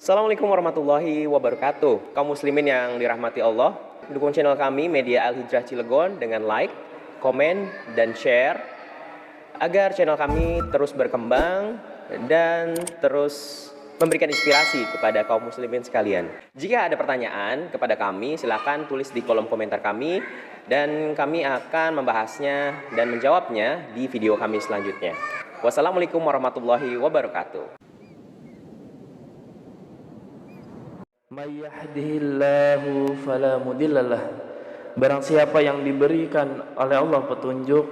Assalamualaikum warahmatullahi wabarakatuh. Kaum muslimin yang dirahmati Allah, dukung channel kami Media Al Hijrah Cilegon dengan like, komen, dan share agar channel kami terus berkembang dan terus memberikan inspirasi kepada kaum muslimin sekalian. Jika ada pertanyaan kepada kami, silakan tulis di kolom komentar kami dan kami akan membahasnya dan menjawabnya di video kami selanjutnya. Wassalamualaikum warahmatullahi wabarakatuh. May yahdihillahu fala mudhillalah. Barang siapa yang diberikan oleh Allah petunjuk,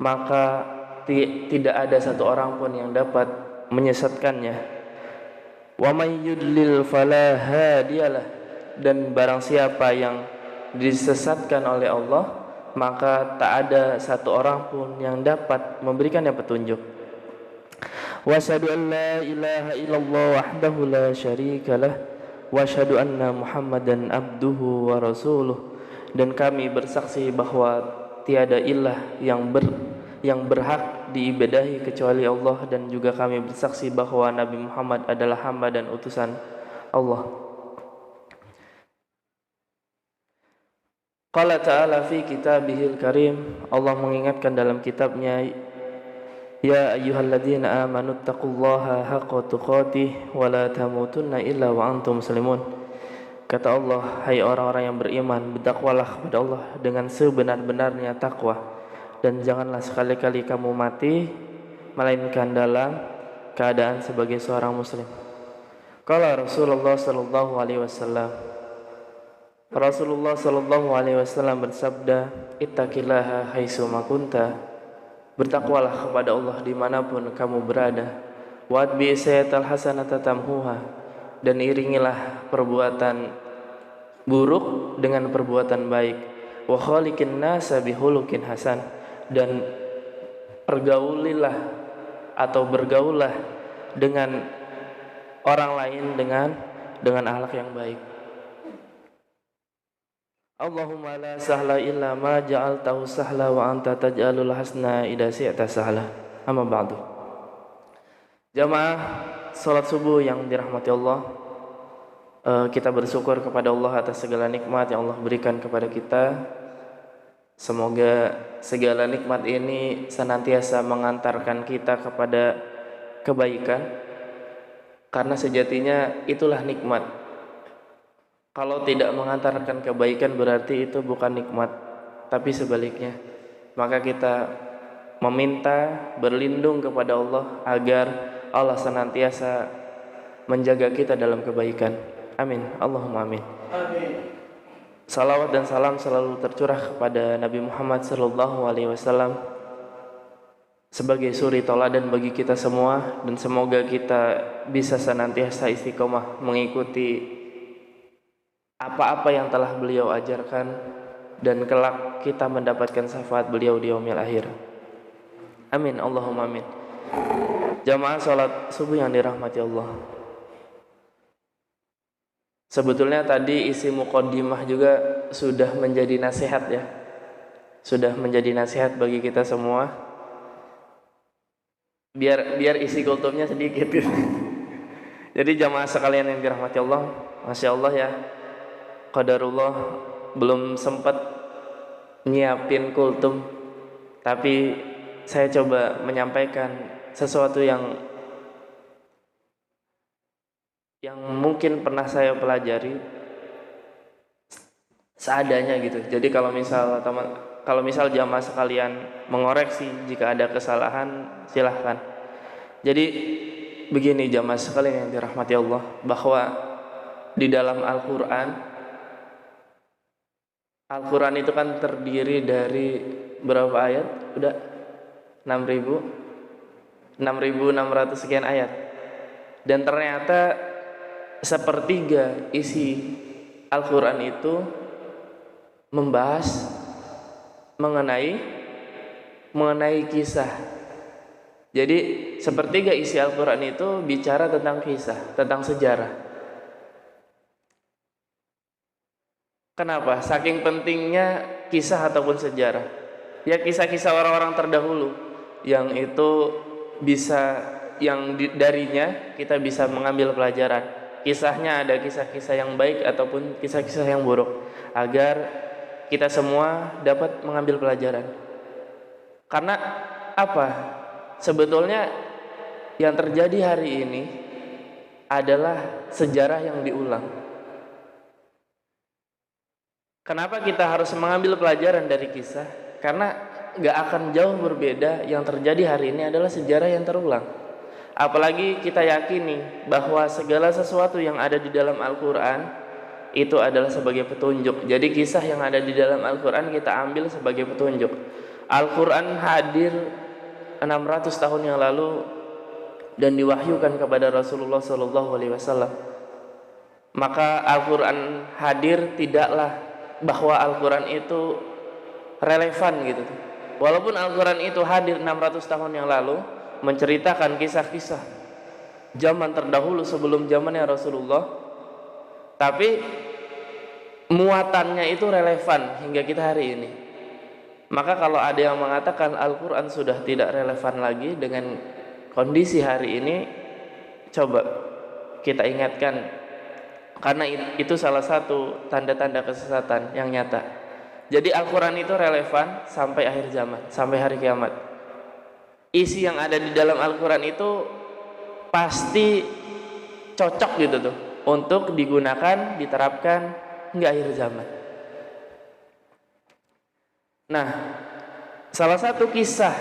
maka tidak ada satu orang pun yang dapat menyesatkannya. Wa may yudlil fala hadiyalah. Dan barang siapa yang disesatkan oleh Allah, maka tak ada satu orang pun yang dapat memberikannya petunjuk. Wa asyhadu an la ilaha illallah wahdahu la syarikalah wa asyhadu anna Muhammadan abduhu wa rasuluh. Dan kami bersaksi bahwa tiada ilah yang berhak diibadahi kecuali Allah, dan juga kami bersaksi bahwa Nabi Muhammad adalah hamba dan utusan Allah. Qala ta'ala fi kitabihil karim, Allah mengingatkan dalam kitabnya, ya ayyuhalladzina amanu taqullaha haqqa tuqatih wa la tamutunna illa wa antum muslimun. Kata Allah, hai orang-orang yang beriman, bertakwalah kepada Allah dengan sebenar-benarnya takwa, dan janganlah sekali-kali kamu mati melainkan dalam keadaan sebagai seorang muslim. Qala Rasulullah sallallahu alaihi wasallam, Rasulullah sallallahu alaihi wasallam bersabda, ittaqillaha haitsu ma kunta. Bertakwalah kepada Allah dimanapun kamu berada. Wadbi sayyatal hasanata tamhuha. Dan iringilah perbuatan buruk dengan perbuatan baik. Wa khaliqin nasa bihulukin hasan. Dan pergaulilah atau bergaulah dengan orang lain dengan akhlak yang baik. Allahumma la sahla illa ma ja'altahu sahla wa anta taj'alul hasna idza syi'ta sahla. Amma ba'du. Jamaah salat subuh yang dirahmati Allah, kita bersyukur kepada Allah atas segala nikmat yang Allah berikan kepada kita. Semoga segala nikmat ini senantiasa mengantarkan kita kepada kebaikan, karena sejatinya itulah nikmat. Kalau tidak mengantarkan kebaikan berarti itu bukan nikmat, tapi sebaliknya. Maka kita meminta berlindung kepada Allah agar Allah senantiasa menjaga kita dalam kebaikan. Amin. Allahumma amin. Amin. Salawat dan salam selalu tercurah kepada Nabi Muhammad sallallahu alaihi wasallam sebagai suri tauladan bagi kita semua, dan semoga kita bisa senantiasa istiqomah mengikuti apa-apa yang telah beliau ajarkan, dan kelak kita mendapatkan syafaat beliau di yaumil akhir. Amin. Allahumma amin. Jamaah salat subuh yang dirahmati Allah, sebetulnya tadi isi muqaddimah juga sudah menjadi nasihat ya. Sudah menjadi nasihat bagi kita semua. Biar isi kultumnya sedikit. Jadi jamaah sekalian yang dirahmati Allah, Masya Allah ya, qadarullah belum sempat nyiapin kultum, tapi saya coba menyampaikan sesuatu yang mungkin pernah saya pelajari seadanya gitu. Jadi kalau misal jamaah sekalian mengoreksi jika ada kesalahan, silahkan. Jadi begini jamaah sekalian yang dirahmati Allah, bahwa di dalam Al-Quran itu kan terdiri dari berapa ayat? Udah 6.600 sekian ayat. Dan ternyata sepertiga isi Al-Quran itu membahas mengenai kisah. Jadi sepertiga isi Al-Quran itu bicara tentang kisah, tentang sejarah. Kenapa? Saking pentingnya kisah ataupun sejarah. Ya kisah-kisah orang-orang terdahulu yang itu bisa, darinya kita bisa mengambil pelajaran. kisahnya, ada kisah-kisah yang baik ataupun kisah-kisah yang buruk, agar kita semua dapat mengambil pelajaran. Karena apa? Sebetulnya yang terjadi hari ini adalah sejarah yang diulang. Kenapa kita harus mengambil pelajaran dari kisah? Karena gak akan jauh berbeda, yang terjadi hari ini adalah sejarah yang terulang. Apalagi kita yakini bahwa segala sesuatu yang ada di dalam Al-Quran itu adalah sebagai petunjuk. Jadi kisah yang ada di dalam Al-Quran kita ambil sebagai petunjuk. Al-Quran hadir 600 tahun yang lalu dan diwahyukan kepada Rasulullah SAW. Maka Al-Quran hadir tidaklah bahwa Al-Quran itu relevan gitu. Walaupun Al-Quran itu hadir 600 tahun yang lalu, menceritakan kisah-kisah zaman terdahulu sebelum zamannya Rasulullah, tapi muatannya itu relevan hingga kita hari ini. Maka kalau ada yang mengatakan Al-Quran sudah tidak relevan lagi dengan kondisi hari ini, coba kita ingatkan, karena itu salah satu tanda-tanda kesesatan yang nyata. Jadi Al-Quran itu relevan sampai akhir zaman, sampai hari kiamat. Isi yang ada di dalam Al-Quran itu pasti cocok gitu tuh untuk digunakan, diterapkan hingga akhir zaman. Nah, salah satu kisah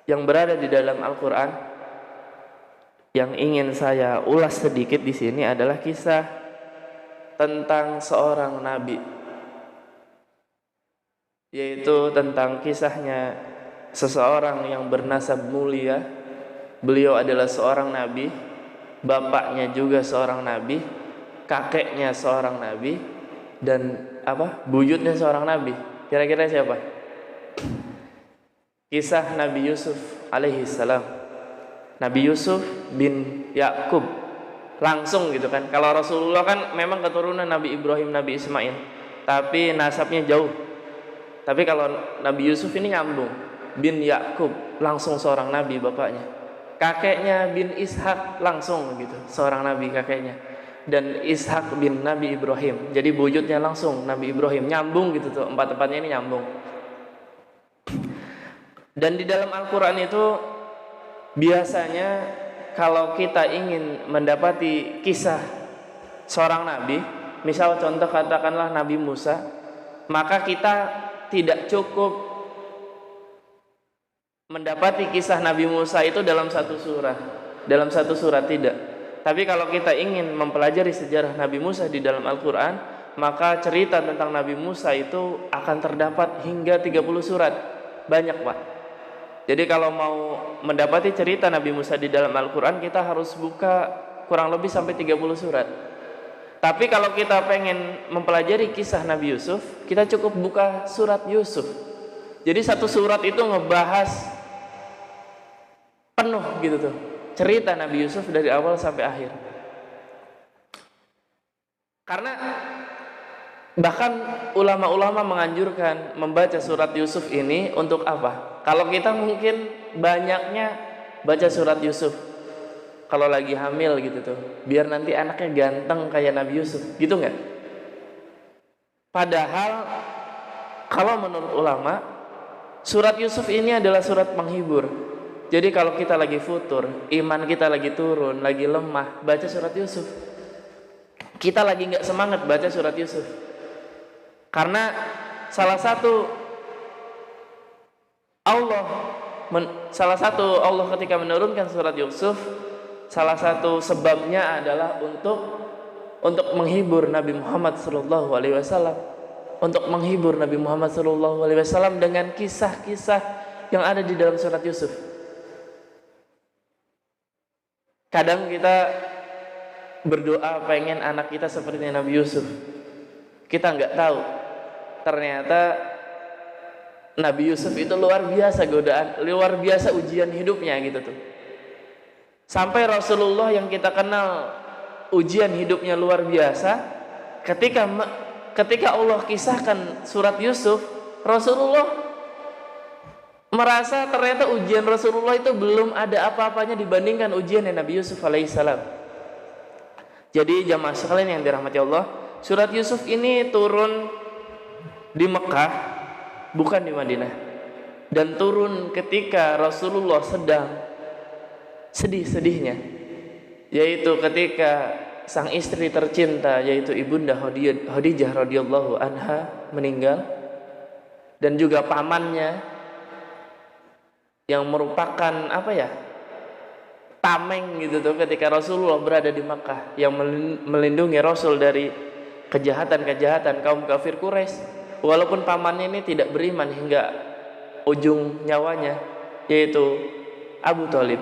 yang berada di dalam Al-Quran yang ingin saya ulas sedikit di sini adalah kisah tentang seorang nabi, yaitu tentang kisahnya seseorang yang bernasab mulia. Beliau adalah seorang nabi, bapaknya juga seorang nabi, kakeknya seorang nabi, dan buyutnya seorang nabi. Kira-kira siapa? Kisah Nabi Yusuf alaihi salam. Nabi Yusuf bin Yakub. Langsung gitu kan. Kalau Rasulullah kan memang keturunan Nabi Ibrahim, Nabi Ismail, tapi nasabnya jauh. Tapi kalau Nabi Yusuf ini nyambung, bin Yakub, langsung seorang nabi bapaknya. Kakeknya bin Ishak, langsung gitu, seorang nabi kakeknya. Dan Ishak bin Nabi Ibrahim, jadi buyutnya langsung Nabi Ibrahim. Nyambung gitu tuh, empat-empatnya ini nyambung. Dan di dalam Al-Quran itu biasanya kalau kita ingin mendapati kisah seorang nabi, misal contoh katakanlah Nabi Musa, maka kita tidak cukup mendapati kisah Nabi Musa itu dalam satu surat, tidak. Tapi kalau kita ingin mempelajari sejarah Nabi Musa di dalam Al-Quran, maka cerita tentang Nabi Musa itu akan terdapat hingga 30 surat. Banyak, Pak. Jadi kalau mau mendapati cerita Nabi Musa di dalam Al-Quran, kita harus buka kurang lebih sampai 30 surat. Tapi kalau kita pengen mempelajari kisah Nabi Yusuf, kita cukup buka surat Yusuf. Jadi satu surat itu ngebahas penuh gitu tuh, cerita Nabi Yusuf dari awal sampai akhir. Karena bahkan ulama-ulama menganjurkan membaca surat Yusuf ini untuk apa? Kalau kita mungkin banyaknya baca surat Yusuf kalau lagi hamil gitu tuh, biar nanti anaknya ganteng kayak Nabi Yusuf, gitu nggak? Padahal kalau menurut ulama, surat Yusuf ini adalah surat penghibur. Jadi kalau kita lagi futur, iman kita lagi turun, lagi lemah, baca surat Yusuf. Kita lagi nggak semangat, baca surat Yusuf. Karena salah satu Allah ketika menurunkan surat Yusuf, salah satu sebabnya adalah untuk menghibur Nabi Muhammad SAW, untuk menghibur Nabi Muhammad SAW dengan kisah-kisah yang ada di dalam surat Yusuf. Kadang kita berdoa pengen anak kita seperti Nabi Yusuf. Kita nggak tahu, ternyata Nabi Yusuf itu luar biasa godaan, luar biasa ujian hidupnya gitu tuh. Sampai Rasulullah yang kita kenal ujian hidupnya luar biasa, ketika Allah kisahkan surat Yusuf, Rasulullah merasa ternyata ujian Rasulullah itu belum ada apa-apanya dibandingkan ujian Nabi Yusuf alaihissalam. Jadi jamaah sekalian yang dirahmati Allah, surat Yusuf ini turun di Mekah, bukan di Madinah. Dan turun ketika Rasulullah sedang sedih-sedihnya, yaitu ketika sang istri tercinta yaitu ibunda Khadijah radhiyallahu anha meninggal, dan juga pamannya yang merupakan tameng gitu tuh ketika Rasulullah berada di Makkah, yang melindungi Rasul dari kejahatan-kejahatan kaum kafir Quraisy, walaupun pamannya ini tidak beriman hingga ujung nyawanya, yaitu Abu Thalib.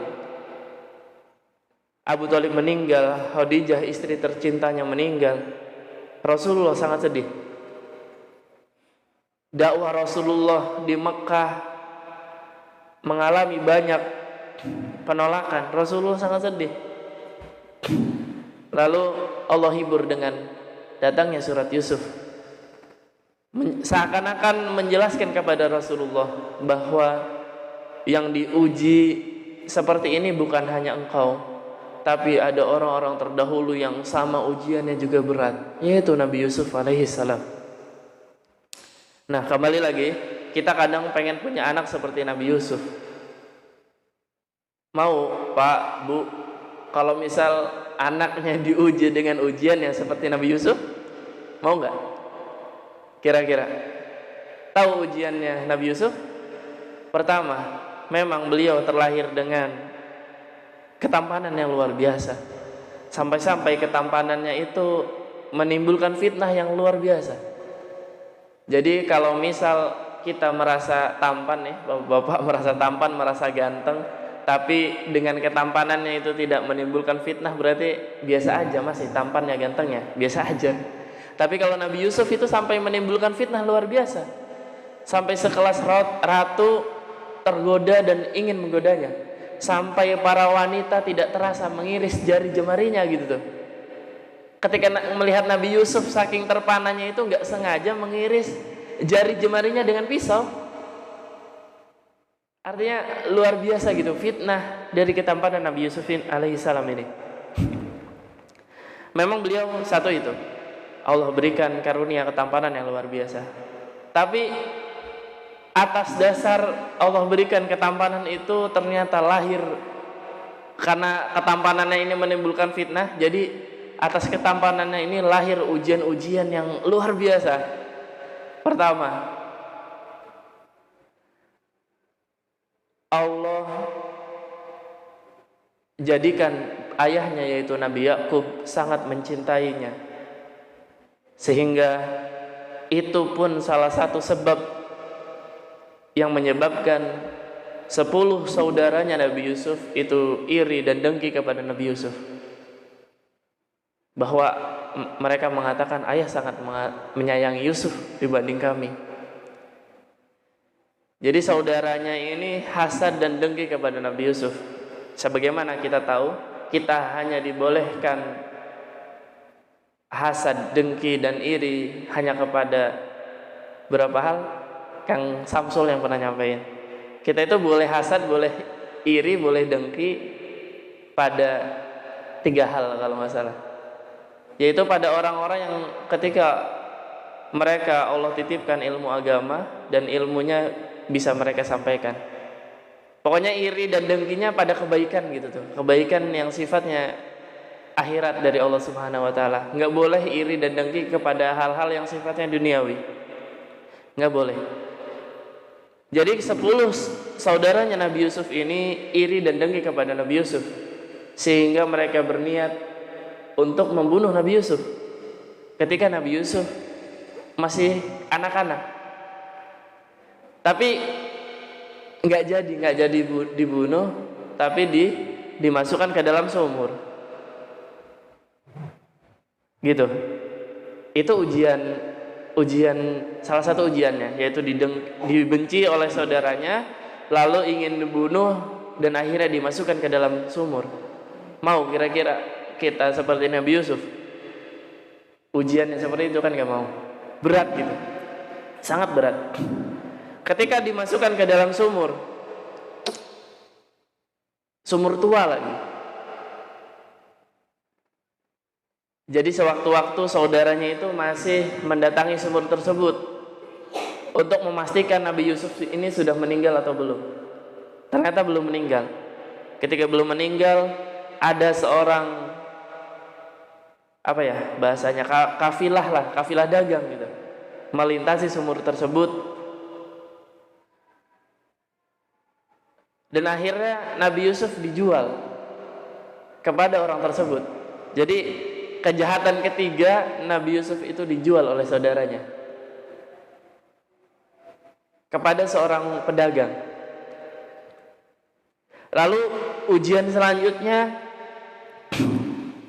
Abu Thalib meninggal, Khadijah istri tercintanya meninggal. Rasulullah sangat sedih. Dakwah Rasulullah di Mekah mengalami banyak penolakan. Rasulullah sangat sedih. Lalu Allah hibur dengan datangnya surat Yusuf, seakan-akan menjelaskan kepada Rasulullah bahwa yang diuji seperti ini bukan hanya engkau, tapi ada orang-orang terdahulu yang sama ujiannya juga berat, yaitu Nabi Yusuf alaihi salam. Nah, kembali lagi, kita kadang pengen punya anak seperti Nabi Yusuf. Mau, Pak, Bu, kalau misal anaknya diuji dengan ujian yang seperti Nabi Yusuf, mau nggak? Kira-kira tahu ujiannya Nabi Yusuf? Pertama, memang beliau terlahir dengan ketampanan yang luar biasa, sampai-sampai ketampanannya itu menimbulkan fitnah yang luar biasa. Jadi kalau misal kita merasa tampan nih, bapak-bapak merasa tampan, merasa ganteng, tapi dengan ketampanannya itu tidak menimbulkan fitnah, berarti biasa aja, masih tampannya gantengnya biasa aja. Tapi kalau Nabi Yusuf itu sampai menimbulkan fitnah luar biasa, sampai sekelas ratu tergoda dan ingin menggodanya, sampai para wanita tidak terasa mengiris jari jemarinya gitu tuh. Ketika melihat Nabi Yusuf, saking terpananya itu nggak sengaja mengiris jari jemarinya dengan pisau. Artinya luar biasa gitu fitnah dari ketampanan Nabi Yusuf alaihi salam ini. Memang beliau satu itu, Allah berikan karunia ketampanan yang luar biasa. Tapi atas dasar Allah berikan ketampanan itu ternyata lahir karena ketampanannya ini menimbulkan fitnah. Jadi atas ketampanannya ini lahir ujian-ujian yang luar biasa. Pertama, Allah jadikan ayahnya yaitu Nabi Yakub sangat mencintainya, sehingga itu pun salah satu sebab yang menyebabkan 10 saudaranya Nabi Yusuf itu iri dan dengki kepada Nabi Yusuf, bahwa mereka mengatakan ayah sangat menyayangi Yusuf dibanding kami. Jadi saudaranya ini hasad dan dengki kepada Nabi Yusuf. Sebagaimana kita tahu, kita hanya dibolehkan hasad, dengki dan iri hanya kepada berapa hal? Kang Samsul yang pernah nyampein. Kita itu boleh hasad, boleh iri, boleh dengki pada 3 hal kalau nggak salah. Yaitu pada orang-orang yang ketika mereka Allah titipkan ilmu agama dan ilmunya bisa mereka sampaikan. Pokoknya iri dan dengkinya pada kebaikan gitu tuh. Kebaikan yang sifatnya akhirat dari Allah Subhanahu wa taala. Enggak boleh iri dan dengki kepada hal-hal yang sifatnya duniawi. Enggak boleh. Jadi 10 saudaranya Nabi Yusuf ini iri dan dengki kepada Nabi Yusuf, sehingga mereka berniat untuk membunuh Nabi Yusuf ketika Nabi Yusuf masih anak-anak. Tapi nggak jadi dibunuh, tapi dimasukkan ke dalam sumur. Gitu. Itu ujian salah satu ujiannya, yaitu dibenci oleh saudaranya, lalu ingin dibunuh dan akhirnya dimasukkan ke dalam sumur. Mau kira-kira kita seperti Nabi Yusuf? Ujiannya seperti itu kan gak mau. Berat gitu, sangat berat. Ketika dimasukkan ke dalam sumur tua lagi, Jadi sewaktu-waktu saudaranya itu masih mendatangi sumur tersebut untuk memastikan Nabi Yusuf ini sudah meninggal atau belum. Ternyata belum meninggal. Ketika belum meninggal, ada seorang bahasanya kafilah lah, kafilah dagang gitu, melintasi sumur tersebut. Dan akhirnya Nabi Yusuf dijual kepada orang tersebut. Jadi kejahatan ketiga, Nabi Yusuf itu dijual oleh saudaranya kepada seorang pedagang. Lalu ujian selanjutnya,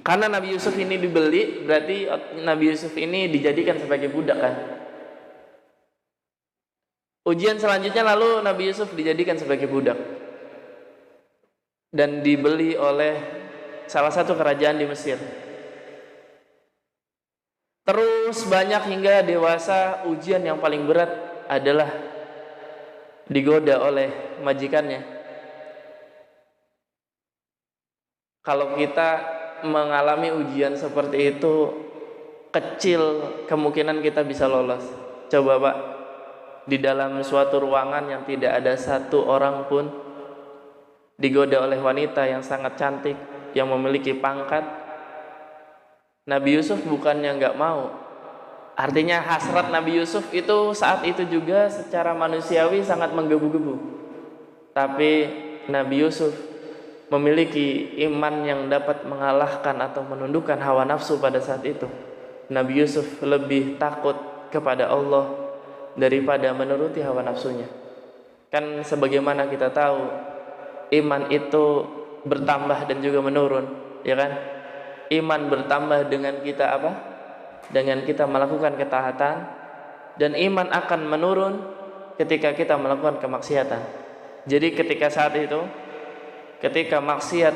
karena Nabi Yusuf ini dibeli, berarti Nabi Yusuf ini dijadikan sebagai budak kan. Ujian selanjutnya lalu Nabi Yusuf dijadikan sebagai budak dan dibeli oleh salah satu kerajaan di Mesir. Terus banyak hingga dewasa, ujian yang paling berat adalah digoda oleh majikannya. Kalau kita mengalami ujian seperti itu, kecil kemungkinan kita bisa lolos. Coba Pak, di dalam suatu ruangan yang tidak ada satu orang pun, digoda oleh wanita yang sangat cantik, yang memiliki pangkat. Nabi Yusuf bukannya nggak mau, artinya hasrat Nabi Yusuf itu saat itu juga secara manusiawi sangat menggebu-gebu. Tapi Nabi Yusuf memiliki iman yang dapat mengalahkan atau menundukkan hawa nafsu pada saat itu. Nabi Yusuf lebih takut kepada Allah daripada menuruti hawa nafsunya. Kan sebagaimana kita tahu, iman itu bertambah dan juga menurun, ya kan? Iman bertambah dengan kita apa? Dengan kita melakukan ketaatan, dan iman akan menurun ketika kita melakukan kemaksiatan. Jadi ketika saat itu, ketika maksiat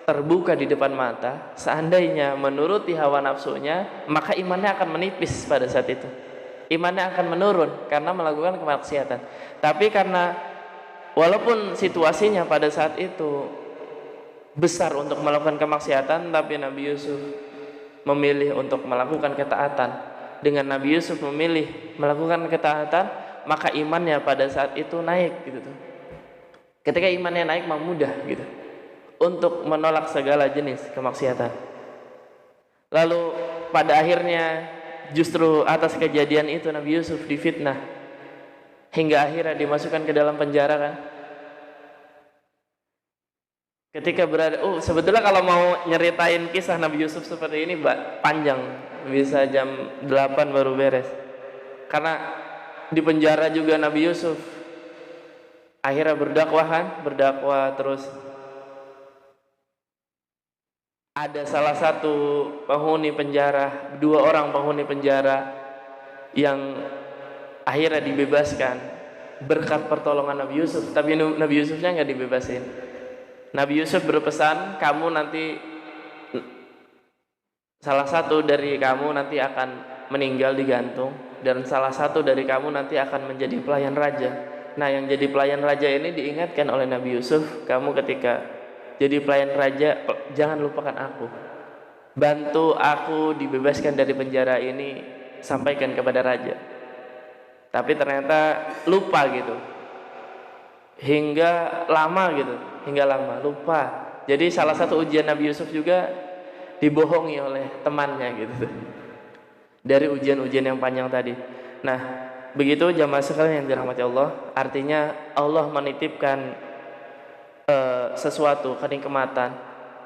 terbuka di depan mata, seandainya menuruti hawa nafsunya, maka imannya akan menipis pada saat itu. Imannya akan menurun karena melakukan kemaksiatan. Tapi karena walaupun situasinya pada saat itu besar untuk melakukan kemaksiatan, tapi Nabi Yusuf memilih untuk melakukan ketaatan. Dengan Nabi Yusuf memilih melakukan ketaatan, maka imannya pada saat itu naik gitu tuh. Ketika imannya naik, mah mudah gitu untuk menolak segala jenis kemaksiatan. Lalu pada akhirnya justru atas kejadian itu Nabi Yusuf difitnah hingga akhirnya dimasukkan ke dalam penjara kan. Ketika berada, sebetulnya kalau mau nyeritain kisah Nabi Yusuf seperti ini panjang, bisa jam 8 baru beres. Karena di penjara juga Nabi Yusuf akhirnya berdakwah terus. Ada salah satu penghuni penjara, 2 orang penghuni penjara yang akhirnya dibebaskan berkat pertolongan Nabi Yusuf. Tapi Nabi Yusufnya nggak dibebasin. Nabi Yusuf berpesan, kamu nanti, salah satu dari kamu nanti akan meninggal digantung, dan salah satu dari kamu nanti akan menjadi pelayan raja. Nah, yang jadi pelayan raja ini diingatkan oleh Nabi Yusuf, kamu ketika jadi pelayan raja jangan lupakan aku, bantu aku dibebaskan dari penjara ini, sampaikan kepada raja. Tapi ternyata lupa gitu, hingga lama lupa. Jadi salah satu ujian Nabi Yusuf juga dibohongi oleh temannya gitu, dari ujian-ujian yang panjang tadi. Nah, begitu jamaah sekalian yang dirahmati Allah, artinya Allah menitipkan sesuatu kenikmatan,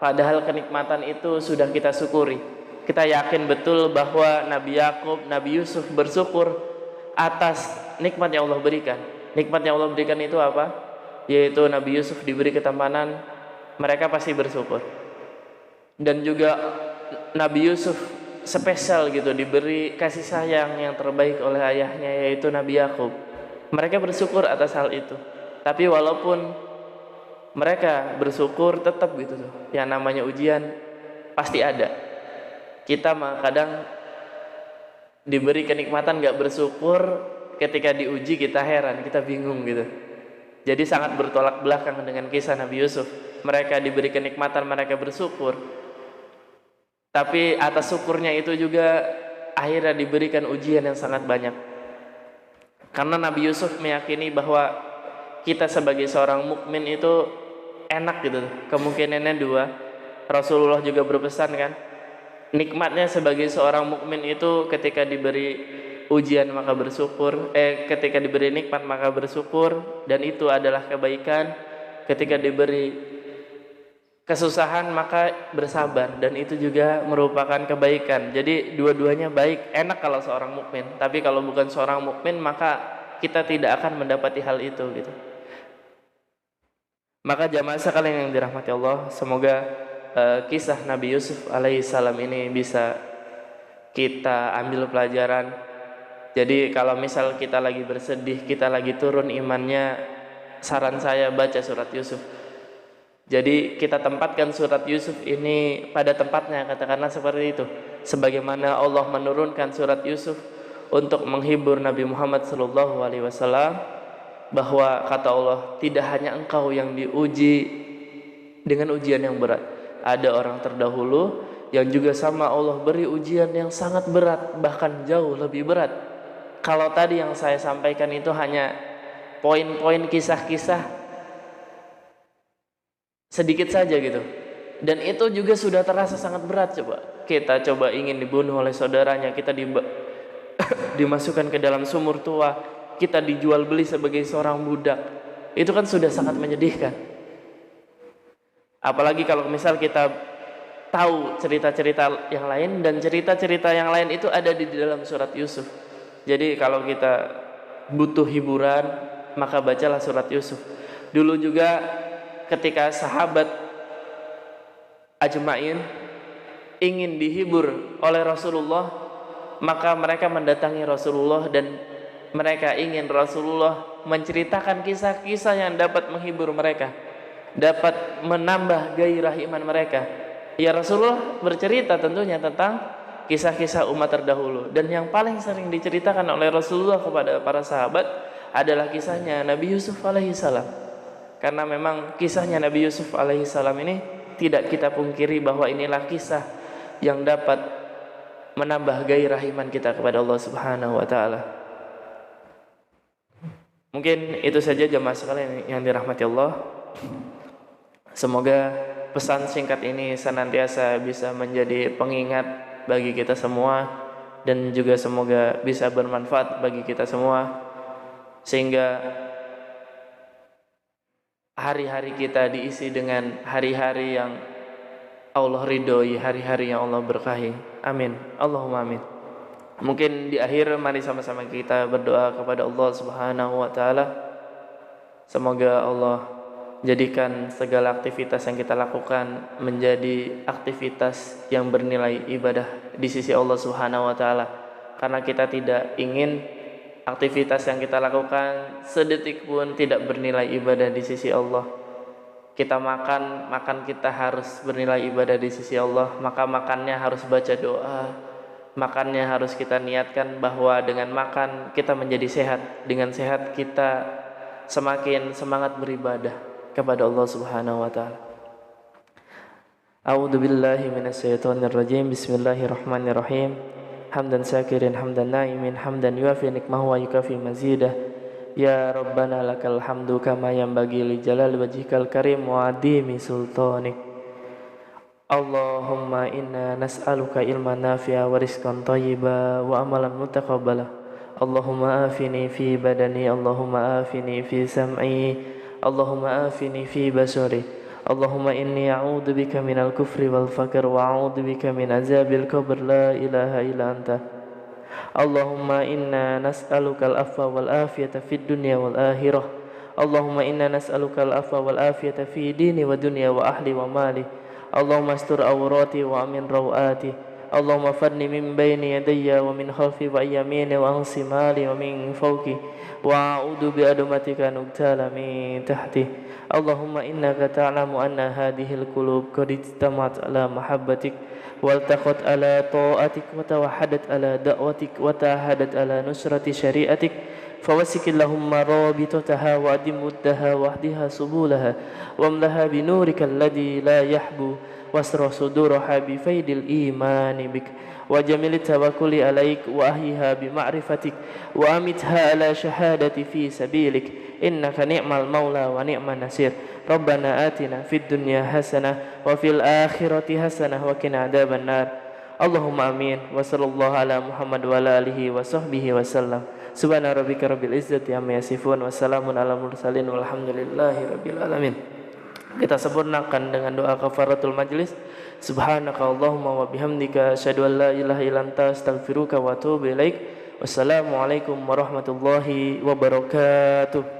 padahal kenikmatan itu sudah kita syukuri. Kita yakin betul bahwa Nabi Yakub, Nabi Yusuf bersyukur atas nikmat yang Allah berikan. Nikmat yang Allah berikan itu apa? Yaitu Nabi Yusuf diberi ketampanan, mereka pasti bersyukur. Dan juga Nabi Yusuf spesial gitu, diberi kasih sayang yang terbaik oleh ayahnya, yaitu Nabi Yakub. Mereka bersyukur atas hal itu. Tapi walaupun mereka bersyukur, tetap gitu tuh, yang namanya ujian pasti ada. Kita mah kadang diberi kenikmatan gak bersyukur, ketika diuji kita heran, kita bingung gitu. Jadi sangat bertolak belakang dengan kisah Nabi Yusuf. Mereka diberi kenikmatan, mereka bersyukur, Tapi atas syukurnya itu juga akhirnya diberikan ujian yang sangat banyak. Karena Nabi Yusuf meyakini bahwa kita sebagai seorang mukmin itu enak gitu. Kemungkinannya dua. Rasulullah juga berpesan kan, nikmatnya sebagai seorang mukmin itu ketika diberi ujian maka bersyukur, ketika diberi nikmat maka bersyukur, dan itu adalah kebaikan. Ketika diberi kesusahan maka bersabar, dan itu juga merupakan kebaikan. Jadi dua-duanya baik, enak kalau seorang mukmin. Tapi kalau bukan seorang mukmin maka kita tidak akan mendapati hal itu gitu. Maka jamaah sekalian yang dirahmati Allah, semoga kisah Nabi Yusuf alaihissalam ini bisa kita ambil pelajaran. Jadi kalau misal kita lagi bersedih, kita lagi turun imannya, saran saya baca surat Yusuf. Jadi kita tempatkan surat Yusuf ini pada tempatnya, katakanlah seperti itu. Sebagaimana Allah menurunkan surat Yusuf untuk menghibur Nabi Muhammad SAW, bahwa kata Allah, tidak hanya engkau yang diuji dengan ujian yang berat. Ada orang terdahulu yang juga sama Allah beri ujian yang sangat berat, bahkan jauh lebih berat. Kalau tadi yang saya sampaikan itu hanya poin-poin kisah-kisah sedikit saja gitu, dan itu juga sudah terasa sangat berat. Coba kita ingin dibunuh oleh saudaranya, kita dimasukkan ke dalam sumur tua, kita dijual beli sebagai seorang budak. Itu kan sudah sangat menyedihkan. Apalagi kalau misal kita tahu cerita-cerita yang lain, dan cerita-cerita yang lain itu ada di dalam surat Yusuf. Jadi kalau kita butuh hiburan, maka bacalah surat Yusuf. Dulu juga ketika sahabat ajma'in ingin dihibur oleh Rasulullah, maka mereka mendatangi Rasulullah dan mereka ingin Rasulullah menceritakan kisah-kisah yang dapat menghibur mereka, dapat menambah gairah iman mereka. Ya, Rasulullah bercerita tentunya tentang kisah-kisah umat terdahulu, dan yang paling sering diceritakan oleh Rasulullah kepada para sahabat adalah kisahnya Nabi Yusuf alaihissalam. Karena memang kisahnya Nabi Yusuf alaihissalam ini tidak kita pungkiri bahwa inilah kisah yang dapat menambah gairah iman kita kepada Allah Subhanahu wa taala. Mungkin itu saja jamaah sekalian yang dirahmati Allah. Semoga pesan singkat ini senantiasa bisa menjadi pengingat bagi kita semua, dan juga semoga bisa bermanfaat bagi kita semua, sehingga hari-hari kita diisi dengan hari-hari yang Allah ridhoi, hari-hari yang Allah berkahi. Amin. Allahumma amin. Mungkin di akhir mari sama-sama kita berdoa kepada Allah Subhanahu wa taala. Semoga Allah jadikan segala aktivitas yang kita lakukan menjadi aktivitas yang bernilai ibadah di sisi Allah Subhanahu wa taala. Karena kita tidak ingin aktivitas yang kita lakukan sedetik pun tidak bernilai ibadah di sisi Allah. Kita makan kita harus bernilai ibadah di sisi Allah. Maka makannya harus baca doa, makannya harus kita niatkan bahwa dengan makan kita menjadi sehat. Dengan sehat kita semakin semangat beribadah kepada Allah Subhanahu wa taala. A'udzu billahi minasyaitonir rajim. Bismillahirrahmanirrahim. Hamdan syakirin, hamdan naimin, hamdan yuafi nikmahu wa yukafi mazidah. Ya Rabbana lakal hamdu kama yanbaghi li jalal wajhikal karim wa adimi sultanik. Allahumma inna nas'aluka ilman nafi'a wa rizqan thayyiba wa amalan mutaqabbala. Allahumma afini fi badani, Allahumma afini fi sam'i, Allahumma afini fi basari. Allahumma inni a'udzu bika minal kufri wal faqr wa a'udzu bika min azabil qabr la ilaha illa anta. Allahumma inna nas'aluka al-afwa wal afiyata fid dunya wal akhirah. Allahumma inna nas'aluka al-afwa wal afiyata fi dini wa dunya wa ahli wa mali. Allahumma astur awrati wa amin rawati. Allahumma fadni min bayni yadayya wa min khalfi wa yamini wa an simali wa min fawqi. Wa a'udzu bi adamatika nubtala min tahti. Allahumma innaka ta'lamu anna hadhil qulub qad ijtama'at ala mahabbatik waltaqat ala ta'atik wa tawahadat ala da'watik wa tahadat ala nusrati syari'atik فوسك اللهم رابطتها وأدم ودها واهدها سبولها واملها بنورك الذي لا يحبو واسر صدورها بفيد الإيمان بك وجمل التوكل عليك وأحيها بمعرفتك وأمتها على شهادة في سبيلك إنك نعم المولى ونعم النصير ربنا آتنا في الدنيا حسنة وفي الآخرة حسنة وقنا عذاب النار اللهم آمين وصلى الله على محمد وعلى آله وصحبه وسلم سبحان ربك رب العزة عما يصفون وسلام على المرسلين walhamdulillahi rabbil alamin. Kita sempurnakan dengan doa kafaratul majlis. Subhanaka Allahumma wa bihamdika asyhadu an la ilaha illa anta astaghfiruka wa atubu ilaik. Wassalamualaikum warahmatullahi wabarakatuh.